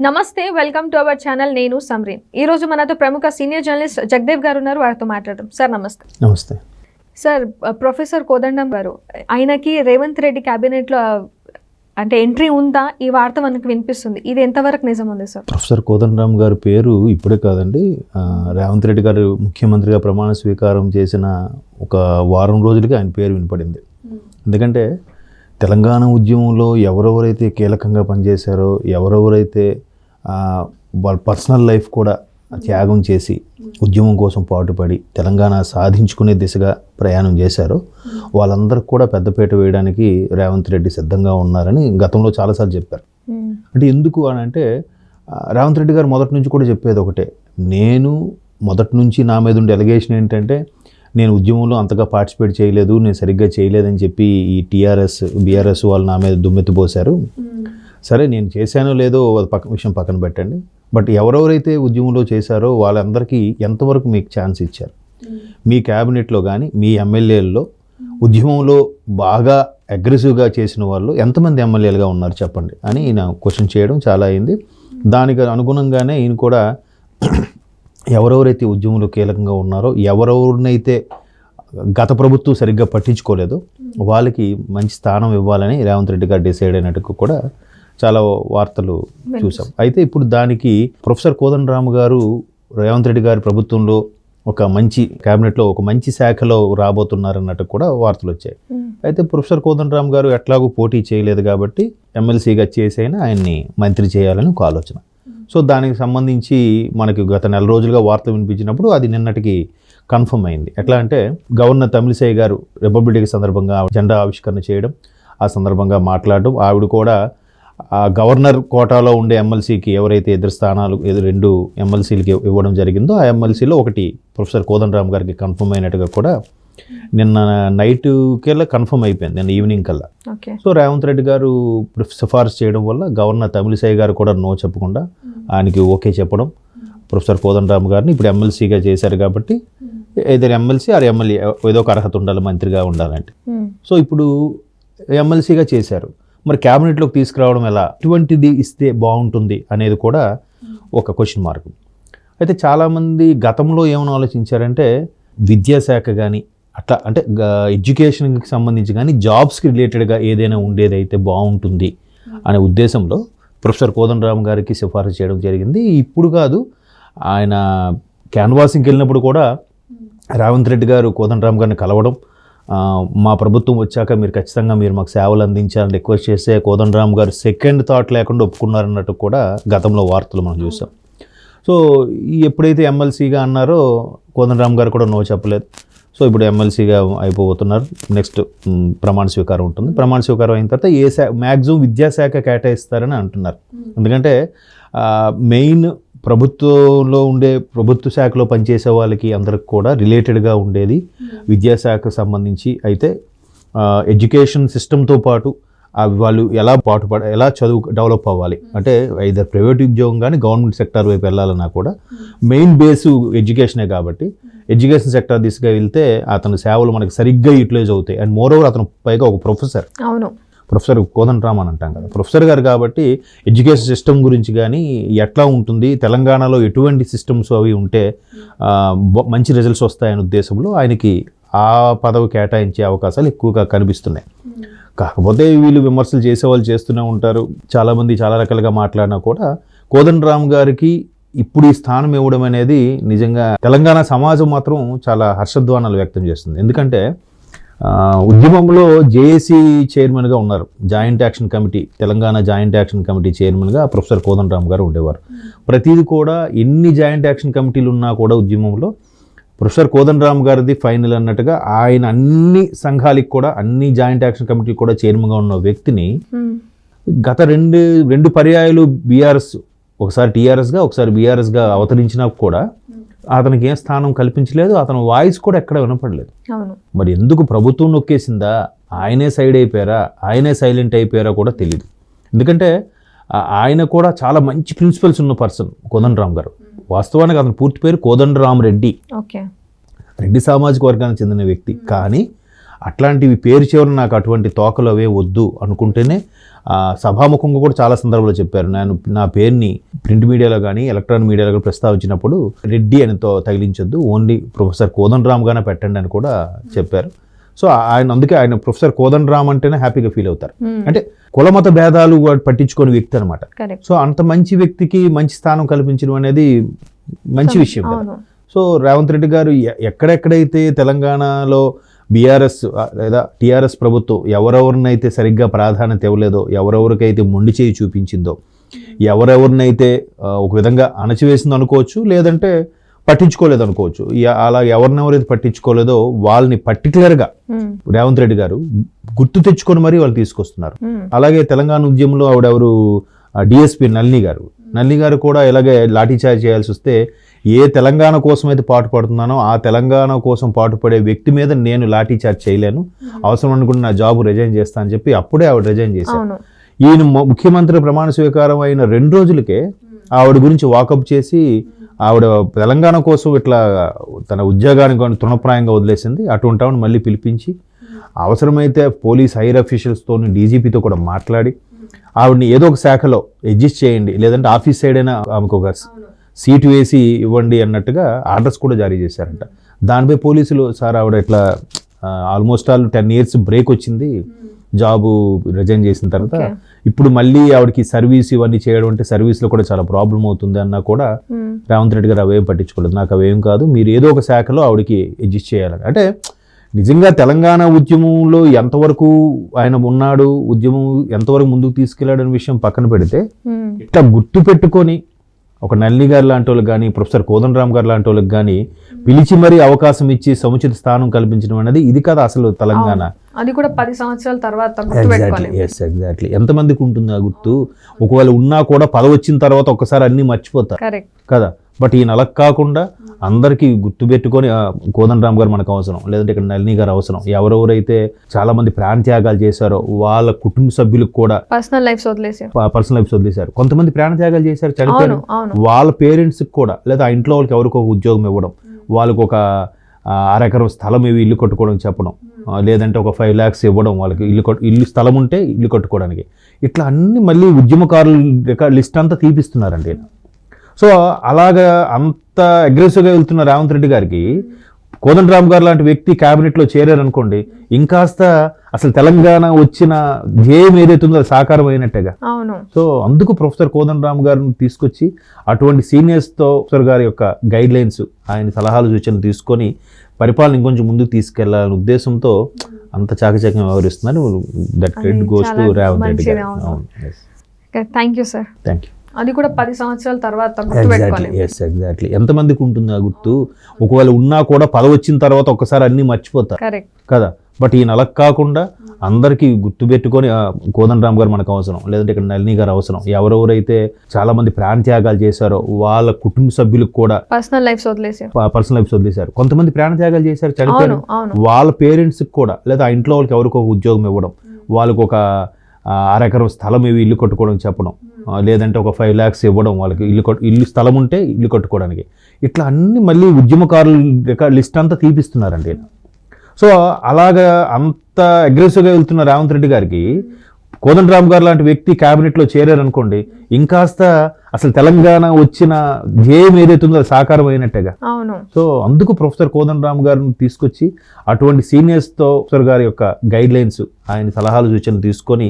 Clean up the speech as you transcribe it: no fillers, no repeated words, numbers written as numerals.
నమస్తే, welcome to our channel. నేను సమ్రీన్. ఈ రోజు మనతో ప్రముఖ సీనియర్ జర్నలిస్ట్ జగదేవ్ గారు ఉన్నారు. వారితో మాట్లాడదాం. సార్ నమస్తే. నమస్తే సార్, ప్రొఫెసర్ కోదండం గారు, ఆయనకి రేవంత్ రెడ్డి క్యాబినెట్లో అంటే ఎంట్రీ ఉందా? ఈ వార్త మనకు వినిపిస్తుంది. ఇది ఎంతవరకు నిజం ఉంది సార్? ప్రొఫెసర్ కోదండరాం గారి పేరు ఇప్పుడే కాదండి, రేవంత్ రెడ్డి గారు ముఖ్యమంత్రిగా ప్రమాణ స్వీకారం చేసిన ఒక వారం రోజులకి ఆయన పేరు వినపడింది. ఎందుకంటే తెలంగాణ ఉద్యమంలో ఎవరెవరైతే కీలకంగా పనిచేశారో, ఎవరెవరైతే వాళ్ళ పర్సనల్ లైఫ్ కూడా త్యాగం చేసి ఉద్యమం కోసం పాటుపడి తెలంగాణ సాధించుకునే దిశగా ప్రయాణం చేశారో వాళ్ళందరికీ కూడా పెద్దపీట వేయడానికి రేవంత్ రెడ్డి సిద్ధంగా ఉన్నారని గతంలో చాలాసార్లు చెప్పారు. అంటే ఎందుకు అని అంటే రేవంత్ రెడ్డి గారు మొదటి నుంచి కూడా చెప్పేది ఒకటే, నేను మొదటి నుంచి నా మీద ఉండే ఎలిగేషన్ ఏంటంటే నేను ఉద్యమంలో అంతగా పార్టిసిపేట్ చేయలేదు, నేను సరిగ్గా చేయలేదని చెప్పి ఈ టీఆర్ఎస్ బీఆర్ఎస్ వాళ్ళు నా మీద దుమ్మెత్తిపోశారు. సరే, నేను చేశానో లేదో విషయం పక్కన పెట్టండి, బట్ ఎవరెవరైతే ఉద్యమంలో చేశారో వాళ్ళందరికీ ఎంతవరకు మీకు ఛాన్స్ ఇచ్చారు? మీ క్యాబినెట్లో కానీ మీ ఎమ్మెల్యేల్లో ఉద్యమంలో బాగా అగ్రెసివ్గా చేసిన వాళ్ళు ఎంతమంది ఎమ్మెల్యేలుగా ఉన్నారు చెప్పండి అని ఈయన క్వశ్చన్ చేయడం చాలా అయింది. దానికి అనుగుణంగానే ఈయన కూడా ఎవరెవరైతే ఉద్యమంలో కీలకంగా ఉన్నారో, ఎవరెవరినైతే గత ప్రభుత్వం సరిగ్గా పట్టించుకోలేదో వాళ్ళకి మంచి స్థానం ఇవ్వాలని రేవంత్ రెడ్డి గారు డిసైడ్ అయినట్టు కూడా చాలా వార్తలు చూసాం. అయితే ఇప్పుడు దానికి ప్రొఫెసర్ కోదండరామ్ గారు రేవంత్ రెడ్డి గారి ప్రభుత్వంలో ఒక మంచి క్యాబినెట్లో ఒక మంచి శాఖలో రాబోతున్నారన్నట్టు కూడా వార్తలు వచ్చాయి. అయితే ప్రొఫెసర్ కోదండరామ్ గారు ఎట్లాగూ పోటీ చేయలేదు కాబట్టి ఎమ్మెల్సీగా చేసైనా ఆయన్ని మంత్రి చేయాలని ఒక ఆలోచన. సో దానికి సంబంధించి మనకి గత నెల రోజులుగా వార్తలు వినిపించినప్పుడు అది నిన్నటికి కన్ఫర్మ్ అయింది. ఎట్లా అంటే గవర్నర్ తమిళిసై గారు రిపబ్లిక్ డే సందర్భంగా జెండా ఆవిష్కరణ చేయడం, ఆ సందర్భంగా మాట్లాడడం, ఆవిడ కూడా ఆ గవర్నర్ కోటాలో ఉండే ఎమ్మెల్సీకి ఎవరైతే రెండు ఎమ్మెల్సీలకి ఇవ్వడం జరిగిందో ఆ ఎమ్మెల్సీలో ఒకటి ప్రొఫెసర్ కోదండరామ్ గారికి కన్ఫర్మ్ అయినట్టుగా కూడా నిన్న నైట్ కల్లా కన్ఫర్మ్ అయిపోయింది, నిన్న ఈవినింగ్ కల్లా. సో రేవంత్ రెడ్డి గారు సిఫార్సు చేయడం వల్ల గవర్నర్ తమిళిసై గారు కూడా నో చెప్పకుండా ఆయనకి ఓకే చెప్పడం, ప్రొఫెసర్ కోదండరామ్ గారిని ఇప్పుడు ఎమ్మెల్సీగా చేశారు కాబట్టి ఏదైనా ఎమ్మెల్సీ ఆర్ ఎమ్మెల్యే ఏదో ఒక అర్హత ఉండాలి మంత్రిగా ఉండాలంటే. సో ఇప్పుడు ఎమ్మెల్సీగా చేశారు, మరి క్యాబినెట్లోకి తీసుకురావడం ఎలా, ఇటువంటిది ఇస్తే బాగుంటుంది అనేది కూడా ఒక క్వశ్చన్ మార్క్. అయితే చాలామంది గతంలో ఏమైనా ఆలోచించారంటే విద్యాశాఖ కానీ అట్లా అంటే ఎడ్యుకేషన్కి సంబంధించి కానీ జాబ్స్కి రిలేటెడ్గా ఏదైనా ఉండేది అయితే బాగుంటుంది అనే ఉద్దేశంలో ప్రొఫెసర్ కోదండరామ్ గారికి సిఫారసు చేయడం జరిగింది. ఇప్పుడు కాదు, ఆయన క్యాన్వాసింగ్కి వెళ్ళినప్పుడు కూడా రేవంత్ రెడ్డి గారు కోదండరామ్ గారిని కలవడం, మా ప్రభుత్వం వచ్చాక మీరు ఖచ్చితంగా మీరు మాకు సేవలు అందించాలని రిక్వెస్ట్ చేస్తే కోదండరామ్ గారు సెకండ్ థాట్ లేకుండా ఒప్పుకున్నారన్నట్టు కూడా గతంలో వార్తలు మనం చూసాం. సో ఎప్పుడైతే ఎమ్మెల్సీగా అన్నారో కోదండరామ్ గారు కూడా నో చెప్పలేదు. సో ఇప్పుడు ఎమ్మెల్సీగా అయిపోతున్నారు. నెక్స్ట్ ప్రమాణ స్వీకారం ఉంటుంది. ప్రమాణ స్వీకారం అయిన తర్వాత మ్యాక్సిమం విద్యాశాఖ కేటాయిస్తారని అంటున్నారు. ఎందుకంటే మెయిన్ ప్రభుత్వంలో ఉండే ప్రభుత్వ శాఖలో పనిచేసే వాళ్ళకి అందరికి కూడా రిలేటెడ్గా ఉండేది విద్యాశాఖకు సంబంధించి. అయితే ఎడ్యుకేషన్ సిస్టంతో పాటు వాళ్ళు ఎలా చదువు డెవలప్ అవ్వాలి అంటే ఐదర్ ప్రైవేట్ ఉద్యోగం కానీ గవర్నమెంట్ సెక్టార్ వైపు వెళ్ళాలన్నా కూడా మెయిన్ బేసు ఎడ్యుకేషనే కాబట్టి ఎడ్యుకేషన్ సెక్టార్ దిశగా వెళ్తే అతని సేవలు మనకి సరిగ్గా యూటిలైజ్ అవుతాయి. అండ్ మోర్ ఓవర్ అతను పైగా ఒక ప్రొఫెసర్, ప్రొఫెసర్ కోదండరామ్ అని అంటాం కదా, ప్రొఫెసర్ గారు కాబట్టి ఎడ్యుకేషన్ సిస్టమ్ గురించి కానీ ఎట్లా ఉంటుంది, తెలంగాణలో ఎటువంటి సిస్టమ్స్ అవి ఉంటే మంచి రిజల్ట్స్ వస్తాయనే ఉద్దేశంలో ఆయనకి ఆ పదవి కేటాయించే అవకాశాలు ఎక్కువగా కనిపిస్తున్నాయి. కాకపోతే వీళ్ళు విమర్శలు చేసేవాళ్ళు చేస్తూనే ఉంటారు, చాలామంది చాలా రకాలుగా మాట్లాడినా కూడా కోదండరామ్ గారికి ఇప్పుడు ఈ స్థానం ఇవ్వడం అనేది నిజంగా తెలంగాణ సమాజం మాత్రం చాలా హర్షధ్వానాలు వ్యక్తం చేస్తుంది. ఎందుకంటే ఉద్యమంలో జేఏసీ చైర్మన్గా ఉన్నారు, joint action committee, Telangana joint action committee చైర్మన్గా ప్రొఫెసర్ కోదండరామ్ గారు ఉండేవారు. ప్రతిదీ కూడా ఎన్ని జాయింట్ యాక్షన్ కమిటీలు ఉన్నా కూడా ఉద్యమంలో ప్రొఫెసర్ కోదండరామ్ గారిది ఫైనల్ అన్నట్టుగా ఆయన అన్ని సంఘాలకు కూడా అన్ని జాయింట్ యాక్షన్ కమిటీకి కూడా చైర్మన్గా ఉన్న వ్యక్తిని గత రెండు పర్యాయాలు బీఆర్ఎస్, ఒకసారి టీఆర్ఎస్గా ఒకసారి బీఆర్ఎస్గా అవతరించినా కూడా అతనికి ఏం స్థానం కల్పించలేదు, అతని వాయిస్ కూడా ఎక్కడ వినపడలేదు. మరి ఎందుకు ప్రభుత్వం నొక్కేసిందా, ఆయనే సైడ్ అయిపోయారా, ఆయనే సైలెంట్ అయిపోయారా కూడా తెలియదు. ఎందుకంటే ఆయన కూడా చాలా మంచి ప్రిన్సిపల్స్ ఉన్న పర్సన్ కోదండరామ్ గారు. వాస్తవానికి అతని పూర్తి పేరు కోదండరామ్ రెడ్డి, రెడ్డి సామాజిక వర్గానికి చెందిన వ్యక్తి. కానీ అట్లాంటివి పేరు చివరి నాకు అటువంటి తోకలు అవే వద్దు అనుకుంటేనే సభాముఖంగా కూడా చాలా సందర్భాల్లో చెప్పారు, నేను నా పేరుని ప్రింట్ మీడియాలో కానీ ఎలక్ట్రానిక్ మీడియాలో కానీ ప్రస్తావించినప్పుడు రెడ్డి అనితో తగిలించొద్దు, ఓన్లీ ప్రొఫెసర్ కోదండరామ్ గానే పెట్టండి అని కూడా చెప్పారు. సో అందుకే ఆయన ప్రొఫెసర్ కోదండరామ్ అంటేనే హ్యాపీగా ఫీల్ అవుతారు. అంటే కులమత భేదాలు పట్టించుకోని వ్యక్తి అనమాట. సో అంత మంచి వ్యక్తికి మంచి స్థానం కల్పించడం అనేది మంచి విషయం కదా. సో రేవంత్ రెడ్డి గారు ఎక్కడెక్కడైతే తెలంగాణలో బీఆర్ఎస్ లేదా టీఆర్ఎస్ ప్రభుత్వం ఎవరెవరినైతే సరిగ్గా ప్రాధాన్యత ఇవ్వలేదో, ఎవరెవరికైతే మొండి చేయి చూపించిందో, ఎవరెవరినైతే ఒక విధంగా అణచివేసింది అనుకోవచ్చు, లేదంటే పట్టించుకోలేదు అనుకోవచ్చు. అలా ఎవరినెవరైతే పట్టించుకోలేదో వాళ్ళని పర్టికులర్గా రేవంత్ రెడ్డి గారు గుర్తు తెచ్చుకొని మరీ వాళ్ళు తీసుకొస్తున్నారు. అలాగే తెలంగాణ ఉద్యమంలో ఆవిడెవరు డిఎస్పీ నళిని గారు కూడా ఇలాగే లాఠీచార్జ్ చేయాల్సి వస్తే, ఏ తెలంగాణ కోసం అయితే పాటుపడుతున్నానో ఆ తెలంగాణ కోసం పాటుపడే వ్యక్తి మీద నేను లాఠీచార్జ్ చేయలేను, అవసరం అనుకుంటే నా జాబ్ రిజైన్ చేస్తా అని చెప్పి అప్పుడే ఆవిడ రిజైన్ చేశారు. ఈయన ముఖ్యమంత్రి ప్రమాణ స్వీకారం అయిన 2 రోజులకే ఆవిడ గురించి వాకప్ చేసి ఆవిడ తెలంగాణ కోసం ఇట్లా తన ఉద్యోగానికి తృణప్రాయంగా వదిలేసింది. అటువంటి ఆవిడ మళ్ళీ పిలిపించి అవసరమైతే పోలీస్ హైర్ అఫీషియల్స్తో డీజీపీతో కూడా మాట్లాడి ఆవిడని ఏదో ఒక శాఖలో అడ్జస్ట్ చేయండి, లేదంటే ఆఫీస్ సైడ్ అయినా ఆమెకు ఒక సీటు వేసి ఇవ్వండి అన్నట్టుగా ఆర్డర్స్ కూడా జారీ చేశారంట. దానిపై పోలీసులు సార్ ఆవిడ ఇట్లా ఆల్మోస్ట్ ఆల్ 10 years బ్రేక్ వచ్చింది జాబు రిజైన్ చేసిన తర్వాత, ఇప్పుడు మళ్ళీ ఆవిడకి సర్వీస్ ఇవన్నీ చేయడం అంటే సర్వీస్లో కూడా చాలా ప్రాబ్లం అవుతుంది అన్నా కూడా రేవంత్ రెడ్డి గారు అవేం పట్టించుకోలేదు. నాకు అవేం కాదు, మీరు ఏదో ఒక శాఖలో ఆవిడకి అడ్జస్ట్ చేయాలని. అంటే నిజంగా తెలంగాణ ఉద్యమంలో ఎంతవరకు ఆయన ఉన్నాడు, ఉద్యమం ఎంతవరకు ముందుకు తీసుకెళ్లాడనే విషయం పక్కన పెడితే, ఇట్లా గుర్తు పెట్టుకొని ఒక నళిని గారు లాంటి వాళ్ళకి కానీ, ప్రొఫెసర్ కోదండరామ్ గారు లాంటి వాళ్ళకి కానీ పిలిచి మరీ అవకాశం ఇచ్చి సముచిత స్థానం కల్పించడం అనేది ఇది కదా అసలు తెలంగాణ. అది కూడా 10 సంవత్సరాల తర్వాత. ఎగ్జాక్ట్లీ. ఎంతమందికి ఉంటుంది ఆ గుర్తు? ఒకవేళ ఉన్నా కూడా పదవి వచ్చిన తర్వాత ఒక్కసారి అన్ని మర్చిపోతారు కదా. బట్ ఈయన అలా కాకుండా అందరికీ గుర్తు పెట్టుకొని కోదండరామ్ గారు మనకు అవసరం, లేదంటే ఇక్కడ నళిని గారు అవసరం, ఎవరెవరైతే చాలా మంది ప్రాణ త్యాగాలు చేశారో వాళ్ళ కుటుంబ సభ్యులకు కూడా పర్సనల్ లైఫ్స్ వదిలేశారు. కొంతమంది ప్రాణ త్యాగాలు చేశారు, చనిపోయారు. వాళ్ళ పేరెంట్స్కి కూడా, లేదా ఆ ఇంట్లో వాళ్ళకి ఎవరికి ఒక ఉద్యోగం ఇవ్వడం, వాళ్ళకు ఒక 1 ఎకరం స్థలం ఇవి ఇల్లు కట్టుకోవడం చెప్పడం, లేదంటే ఒక 5 lakhs ఇవ్వడం, వాళ్ళకి ఇల్లు స్థలం ఉంటే ఇల్లు కట్టుకోవడానికి. ఇట్లా అన్ని మళ్ళీ ఉద్యమకారుల లిస్ట్ అంతా తీపిస్తున్నారండి. సో అలాగా అంత అగ్రెసివ్గా వెళ్తున్న రేవంత్ రెడ్డి గారికి కోదండరామ్ గారు లాంటి వ్యక్తి క్యాబినెట్లో చేరారనుకోండి, ఇంకాస్త అసలు తెలంగాణ వచ్చిన ధ్యేయం ఏదైతుందో అది సాకారం అయినట్టేగా. సో అందుకు ప్రొఫెసర్ కోదండరామ్ గారిని తీసుకొచ్చి అటువంటి సీనియర్స్తో ప్రొఫెసర్ గారి యొక్క గైడ్ లైన్స్, ఆయన సలహాలు సూచనలు తీసుకొని పరిపాలన ఇంకొంచెం ముందుకు తీసుకెళ్లాలనే ఉద్దేశంతో అంత చాకచక్యం వ్యవహరిస్తున్నారు. That credit goes to Revanth Reddy గారు. Thank you sir. Thank you. అది కూడా 10 సంవత్సరాల తర్వాత. ఎగ్జాక్ట్లీ. ఎంతమందికి ఉంటుంది ఆ గుర్తు? ఒకవేళ ఉన్నా కూడా పదవి వచ్చిన తర్వాత ఒక్కసారి అన్ని మర్చిపోతారు కదా. బట్ ఈయన అలా కాకుండా అందరికీ గుర్తు పెట్టుకొని కోదండరామ్ గారు మనకు అవసరం, లేదంటే ఇక్కడ నళిని గారు అవసరం, ఎవరెవరైతే చాలా మంది ప్రాణ త్యాగాలు చేశారో వాళ్ళ కుటుంబ సభ్యులకు కూడా పర్సనల్ లైఫ్స్ వదిలేశారు. కొంతమంది ప్రాణ త్యాగాలు చేశారు, చనిపోయారు. వాళ్ళ పేరెంట్స్కి కూడా, లేదా ఆ ఇంట్లో వాళ్ళకి ఎవరికి ఒక ఉద్యోగం ఇవ్వడం, వాళ్ళకు ఒక 1 ఎకరం స్థలం ఇవి ఇల్లు కట్టుకోవడం చెప్పడం, లేదంటే ఒక 5 lakhs ఇవ్వడం, వాళ్ళకి ఇల్లు స్థలం ఉంటే ఇల్లు కట్టుకోవడానికి. ఇట్లా అన్ని మళ్ళీ ఉద్యమకారుల లిస్ట్ అంతా తీపిస్తున్నారండి. సో అలాగా అంత అగ్రెసివ్గా వెళ్తున్న రేవంత్ రెడ్డి గారికి కోదండరామ్ గారు లాంటి వ్యక్తి క్యాబినెట్లో చేరారనుకోండి, ఇంకాస్త అసలు తెలంగాణ వచ్చిన ధ్యేయం ఏదైతుందో అది సాకారం అయినట్టేగా. సో అందుకు ప్రొఫెసర్ కోదండరామ్ గారిని తీసుకొచ్చి అటువంటి సీనియర్స్తో ప్రొఫెసర్ గారి యొక్క గైడ్ లైన్స్, ఆయన సలహాలు సూచనలు తీసుకొని